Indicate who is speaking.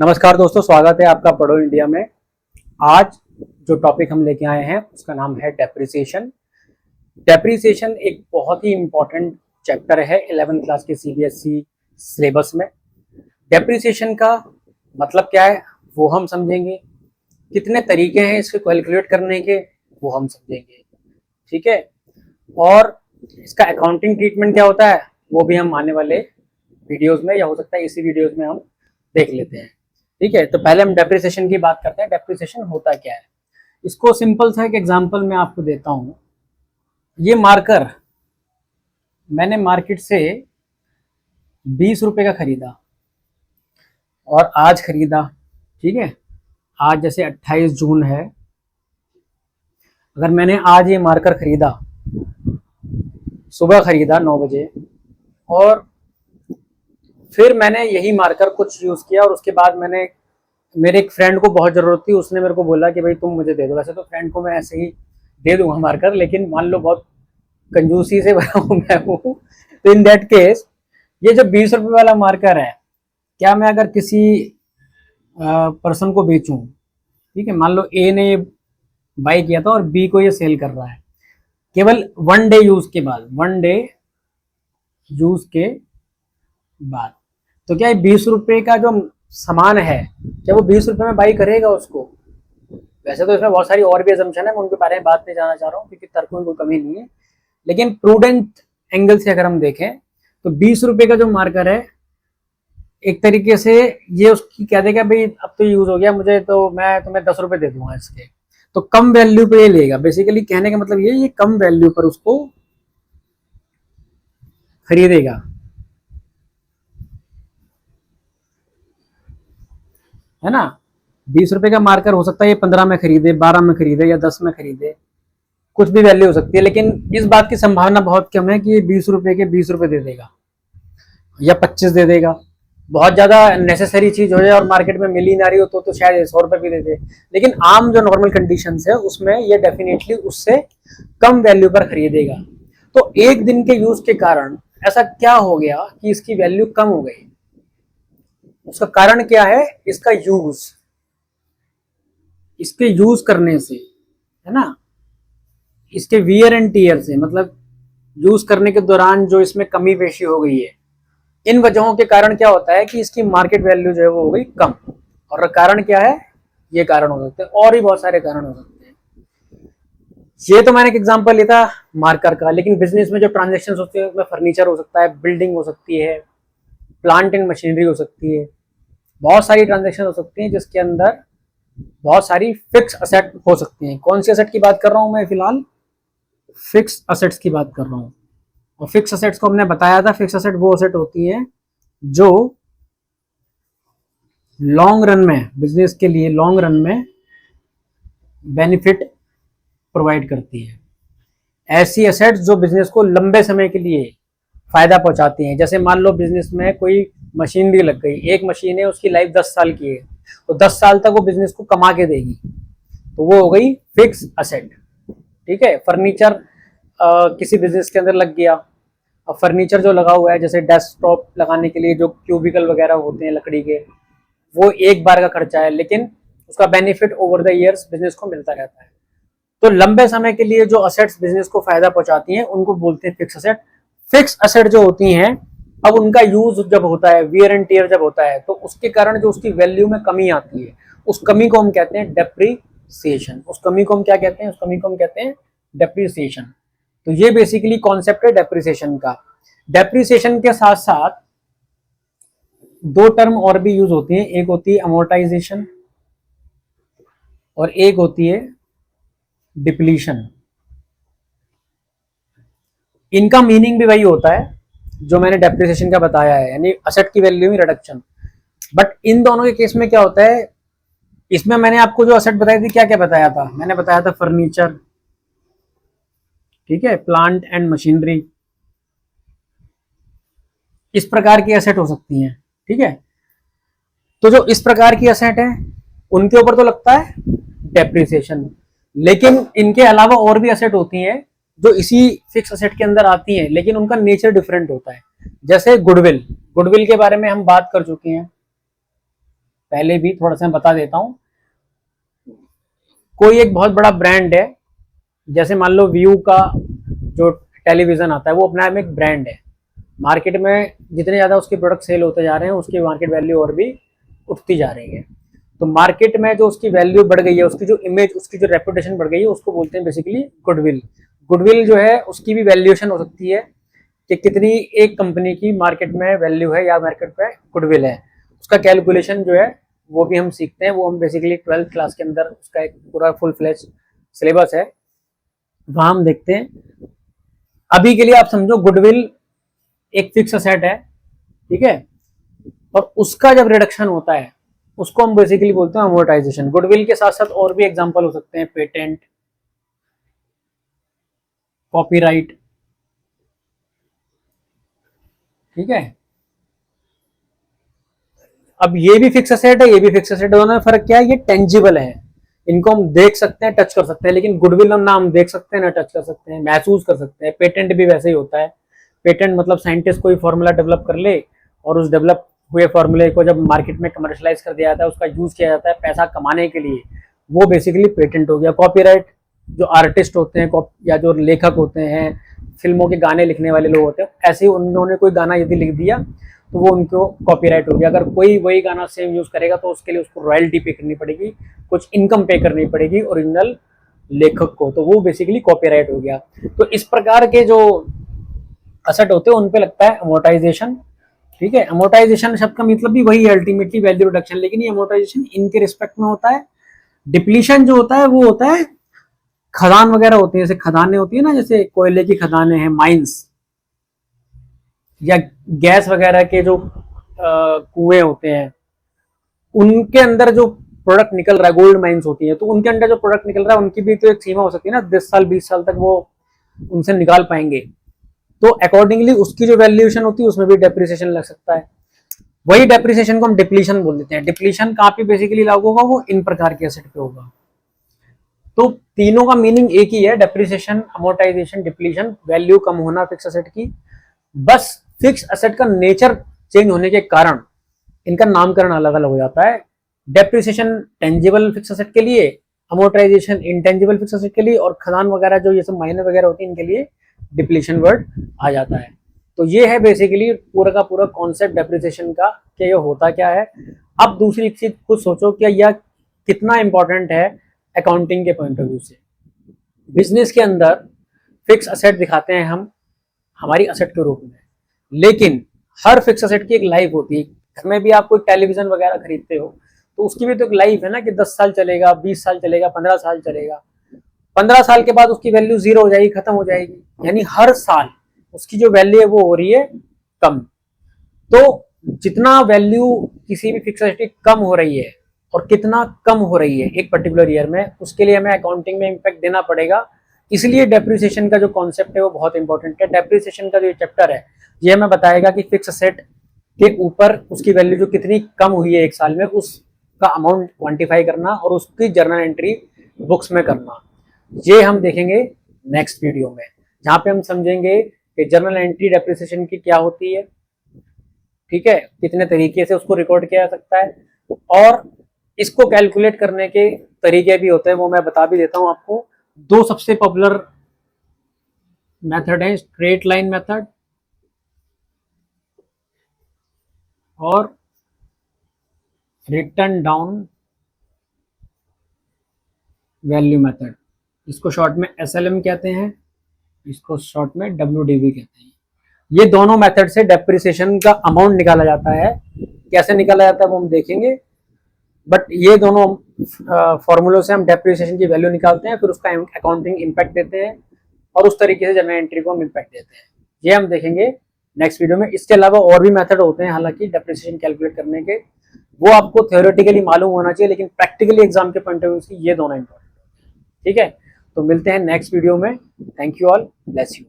Speaker 1: नमस्कार दोस्तों, स्वागत है आपका पढ़ो इंडिया में। आज जो टॉपिक हम लेके आए हैं उसका नाम है डेप्रिसिएशन। डेप्रिसिएशन एक बहुत ही इम्पोर्टेंट चैप्टर है 11th क्लास के सीबीएसई सिलेबस में। डेप्रिसिएशन का मतलब क्या है वो हम समझेंगे, कितने तरीके हैं इसको कैलकुलेट करने के वो हम समझेंगे, ठीक है। और इसका अकाउंटिंग ट्रीटमेंट क्या होता है वो भी हम आने वाले वीडियोस में या हो सकता है इसी वीडियोस में हम देख लेते हैं, ठीक है। तो पहले हम डेप्रिसिएशन की बात करते हैं। डेप्रिसिएशन होता क्या है, इसको सिंपल सा एक एग्जांपल मैं आपको देता हूं। ये मार्कर मैंने मार्केट से 20 रुपए का खरीदा और आज खरीदा, ठीक है। आज जैसे 28 जून है, अगर मैंने आज ये मार्कर खरीदा, सुबह खरीदा 9 बजे, और फिर मैंने यही मार्कर कुछ यूज किया और उसके बाद मैंने मेरे एक फ्रेंड को बहुत जरूरत थी, उसने मेरे को बोला कि भाई तुम मुझे दे दो। वैसे तो फ्रेंड को मैं ऐसे ही दे दूंगा मार्कर, लेकिन मान लो बहुत कंजूसी से भरा हूं मैं हूँ, तो इन दैट केस ये जो 20 रुपए वाला मार्कर है, क्या मैं अगर किसी पर्सन को बेचूं, ठीक है, मान लो ए ने ये बाई किया था और बी को ये सेल कर रहा है, केवल 1 डे यूज के बाद, 1 डे यूज के बाद, तो क्या ये 20 रुपए का जो सामान है क्या वो 20 रुपए में बाई करेगा उसको? वैसे तो इसमें बहुत सारी और भी असम्पशन है, मैं उनके बारे में बात नहीं जाना चाह रहा हूँ क्योंकि तर्क में कोई कमी नहीं है, लेकिन प्रूडेंट एंगल से अगर हम देखें तो 20 रुपए का जो मार्कर है, एक तरीके से ये उसकी कह देगा भाई अब तो यूज हो गया, मुझे तो मैं तुम्हें 10 रुपए दे दूंगा इसके, तो कम वैल्यू पे ये लेगा। बेसिकली कहने का मतलब ये कम वैल्यू पर उसको खरीदेगा, है ना। 20 रुपए का मार्कर हो सकता है ये 15 में खरीदे, 12 में खरीदे या 10 में खरीदे, कुछ भी वैल्यू हो सकती है, लेकिन इस बात की संभावना बहुत कम है कि ये 20 रुपए के 20 रुपए दे देगा या 25 दे देगा। बहुत ज्यादा नेसेसरी चीज हो जाए और मार्केट में मिल ही ना रही हो तो शायद 100 रुपए भी दे दे, लेकिन आम जो नॉर्मल कंडीशंस है उसमें ये डेफिनेटली उससे कम वैल्यू पर खरीदेगा। तो एक दिन के यूज के कारण ऐसा क्या हो गया कि इसकी वैल्यू कम हो गई? उसका कारण क्या है? इसका यूज, इसके यूज करने से, है ना, इसके वियर एंड टीयर से, मतलब यूज करने के दौरान जो इसमें कमी पेशी हो गई है, इन वजहों के कारण क्या होता है कि इसकी मार्केट वैल्यू जो है वो हो गई कम। और कारण क्या है? ये कारण हो सकते हैं, और भी बहुत सारे कारण हो सकते हैं। ये तो मैंने एक एग्जांपल लिया था मार्कर का, लेकिन बिजनेस में जो ट्रांजेक्शन होते हैं उसमें फर्नीचर हो सकता है, बिल्डिंग हो सकती है, प्लांट एंड मशीनरी हो सकती है, बहुत सारी ट्रांजेक्शन हो सकती हैं जिसके अंदर बहुत सारी फिक्स असेट हो सकती हैं। कौन सी असेट की बात कर रहा हूं मैं? फिलहाल फिक्स असेट्स की बात कर रहा हूं। और फिक्स असेट्स को हमने बताया था, फिक्स असेट वो असेट होती है जो लॉन्ग रन में, बिजनेस के लिए लॉन्ग रन में बेनिफिट प्रोवाइड करती है। ऐसी असेट्स जो बिजनेस को लंबे समय के लिए फायदा पहुंचाती हैं। जैसे मान लो बिजनेस में कोई मशीनरी लग गई, एक मशीन है उसकी लाइफ 10 साल की है, तो 10 साल तक वो बिजनेस को कमा के देगी, तो वो हो गई फिक्स असेट, ठीक है। फर्नीचर किसी बिजनेस के अंदर लग गया, अब फर्नीचर जो लगा हुआ है, जैसे डेस्कटॉप लगाने के लिए जो क्यूबिकल वगैरह होते हैं लकड़ी के, वो एक बार का खर्चा है, लेकिन उसका benefit over the years business को मिलता रहता है। तो लंबे समय के लिए जो असेट्स बिजनेस को फायदा पहुंचाती हैं उनको बोलते हैं फिक्स असेट। फिक्स असेट जो होती हैं, अब उनका यूज जब होता है, वियर एंड टियर जब होता है, तो उसके कारण जो उसकी वैल्यू में कमी आती है, उस कमी को हम कहते हैं डेप्रिसिएशन। उस कमी को हम क्या कहते हैं? उस कमी को हम कहते हैं डेप्रिसिएशन। तो ये बेसिकली कॉन्सेप्ट है डेप्रिसिएशन का। डेप्रिसिएशन के साथ साथ दो टर्म और भी यूज होती हैं, एक होती है अमोर्टाइजेशन और एक होती है डिप्लीशन। इनका मीनिंग भी वही होता है जो मैंने डेप्रिसिएशन का बताया है, यानी असेट की वैल्यू में रिडक्शन। बट इन दोनों के केस में क्या होता है, इसमें मैंने आपको जो असेट बताई थी, क्या क्या बताया था? मैंने बताया था फर्नीचर, ठीक है, प्लांट एंड मशीनरी, इस प्रकार की असेट हो सकती हैं, ठीक है। तो जो इस प्रकार की असेट है उनके ऊपर तो लगता है डेप्रिसिएशन, लेकिन इनके अलावा और भी असेट होती हैं जो इसी फिक्स असेट के अंदर आती हैं, लेकिन उनका नेचर डिफरेंट होता है। जैसे गुडविल, गुडविल के बारे में हम बात कर चुके हैं, पहले भी थोड़ा सा मैं बता देता हूँ। कोई एक बहुत बड़ा ब्रांड है, जैसे मान लो व्यू का जो टेलीविजन आता है वो अपने आप में एक ब्रांड है। मार्केट में जितने ज़्यादा उसके प्रोडक्ट सेल होते जा रहे हैं उसकी मार्केट वैल्यू और भी उठती जा रही है। तो मार्केट में जो उसकी वैल्यू बढ़ गई है, उसकी जो इमेज, उसकी जो रेपुटेशन बढ़ गई है, उसको बोलते हैं बेसिकली गुडविल। गुडविल जो है उसकी भी वैल्यूएशन हो सकती है कि कितनी एक कंपनी की मार्केट में वैल्यू है या मार्केट में गुडविल है। उसका कैलकुलेशन जो है वो भी हम सीखते हैं, वो हम बेसिकली 12th क्लास के अंदर उसका एक पूरा फुल फ्लेज सिलेबस है, वहां हम देखते हैं। अभी के लिए आप समझो गुडविल एक फिक्स असेट है, ठीक है, और उसका जब रिडक्शन होता है उसको हम बेसिकली बोलते हैं अमोर्टाइजेशन। गुडविल के साथ साथ और भी एग्जांपल हो सकते हैं, पेटेंट, कॉपीराइट, ठीक है। अब ये भी फिक्स असेट है, ये भी फिक्स असेट है, दोनों में फर्क क्या है, ये टेंजिबल है, इनको हम देख सकते हैं, टच कर सकते हैं, लेकिन गुडविल हम ना हम देख सकते हैं ना टच कर सकते हैं, महसूस कर सकते हैं। पेटेंट भी वैसे ही होता है। पेटेंट मतलब साइंटिस्ट कोई फॉर्मूला डेवलप कर ले और उस डेवलप हुए फॉर्मूले को जब मार्केट में कमर्शलाइज कर दिया जाता है, उसका यूज किया जाता है पैसा कमाने के लिए, वो बेसिकली पेटेंट हो गया। कॉपीराइट जो आर्टिस्ट होते हैं या जो लेखक होते हैं, फिल्मों के गाने लिखने वाले लोग होते हैं, ऐसे ही उन्होंने कोई गाना यदि लिख दिया तो वो उनको कॉपीराइट हो गया। अगर कोई वही गाना सेम यूज करेगा तो उसके लिए उसको रॉयल्टी पे करनी पड़ेगी, कुछ इनकम पे करनी पड़ेगी ओरिजिनल लेखक को, तो वो बेसिकली कॉपीराइट हो गया। तो इस प्रकार के जो असेट होते हैं उन पे लगता है अमोर्टाइजेशन, ठीक है। अमोर्टाइजेशन शब्द का मतलब भी वही है, अल्टीमेटली वैल्यू रिडक्शन, लेकिन ये अमोर्टाइजेशन इनके रिस्पेक्ट में होता है। डिप्लीशन जो होता है वो होता है खदान वगैरह होती है, जैसे खदानें होती है ना, जैसे कोयले की खदानें हैं, माइंस, या गैस वगैरह के जो कुएं होते हैं, उनके अंदर जो प्रोडक्ट निकल रहा है, गोल्ड माइंस होती है, तो उनके अंदर जो प्रोडक्ट निकल रहा है उनकी भी तो एक सीमा हो सकती है ना, 10 साल 20 साल तक वो उनसे निकाल पाएंगे, तो अकॉर्डिंगली उसकी जो वैल्यूएशन होती है उसमें भी डेप्रिसिएशन लग सकता है। वही डेप्रिसिएशन को हम डिप्लीशन बोल देते हैं। डिप्लीशन कहाँ पे बेसिकली लागू होगा, वो इन प्रकार के एसेट पे होगा। तो तीनों का मीनिंग एक ही है, डेप्रिसिएशन, अमोर्टाइजेशन, डिप्लीशन, वैल्यू कम होना फिक्स एसेट की। बस फिक्स एसेट का नेचर चेंज होने के कारण इनका नामकरण अलग अलग हो जाता है। डेप्रिसिएशन टेंजिबल फिक्स एसेट के लिए, अमोर्टाइजेशन इंटेंजिबल फिक्स एसेट के लिए, और खदान वगैरह जो ये सब माइनर वगैरह होती है इनके लिए डिप्लीशन वर्ड आ जाता है। तो ये है बेसिकली पूरा का पूरा कॉन्सेप्ट डेप्रिसिएशन का, कि ये होता क्या है। अब दूसरी चीज खुद सोचो कि यह कितना इंपॉर्टेंट है अकाउंटिंग के पॉइंट ऑफ व्यू से। बिजनेस के अंदर फिक्स असेट दिखाते हैं हम हमारी असेट के रूप में, लेकिन हर फिक्स असेट की एक लाइफ होती है। घर में भी आप कोई टेलीविजन वगैरह खरीदते हो तो उसकी भी तो एक लाइफ है ना, कि 10 साल चलेगा, 20 साल चलेगा, 15 साल चलेगा। 15 साल के बाद उसकी वैल्यू जीरो हो जाएगी, खत्म हो जाएगी, यानी हर साल उसकी जो वैल्यू है वो हो रही है कम। तो जितना वैल्यू किसी भी फिक्स एसेट की कम हो रही है और कितना कम हो रही है एक पर्टिकुलर ईयर में, उसके लिए हमें अकाउंटिंग में इम्पैक्ट देना पड़ेगा। इसलिए डेप्रिसिएशन का जो कॉन्सेप्ट है वो बहुत इंपॉर्टेंट है। डेप्रिसिएशन का जो चैप्टर है ये हमें बताएगा कि फिक्स एसेट के ऊपर उसकी वैल्यू जो कितनी कम हुई है एक साल में, उसका अमाउंट क्वांटिफाई करना और उसकी जर्नल एंट्री बुक्स में करना, ये हम देखेंगे नेक्स्ट वीडियो में, जहां पे हम समझेंगे कि जर्नल एंट्री डेप्रिसिएशन की क्या होती है, ठीक है, कितने तरीके से उसको रिकॉर्ड किया जा सकता है, और इसको कैलकुलेट करने के तरीके भी होते हैं, वो मैं बता भी देता हूं आपको। दो सबसे पॉपुलर मेथड है, स्ट्रेट लाइन मेथड और रिटर्न डाउन वैल्यू मेथड। इसको शॉर्ट में SLM कहते हैं, इसको शॉर्ट में WDV कहते हैं। ये दोनों मेथड से डेप्रिसिएशन का अमाउंट निकाला जाता है। कैसे निकाला जाता है वो हम देखेंगे, बट ये दोनों फॉर्मूलों से हम डेप्रिसिएशन की वैल्यू निकालते हैं, फिर उसका अकाउंटिंग इम्पैक्ट देते हैं, और उस तरीके से जर्नल एंट्री को हम इम्पैक्ट देते हैं। ये हम देखेंगे नेक्स्ट वीडियो में। इसके अलावा और भी मेथड होते हैं हालांकि डेप्रिसिएशन कैलकुलेट करने के, वो आपको थ्योरेटिकली मालूम होना चाहिए, लेकिन प्रैक्टिकली एग्जाम के पॉइंट ऑफ व्यू से ये दोनों इंपॉर्टेंट, ठीक है। तो मिलते हैं नेक्स्ट वीडियो में। Thank you all, bless you.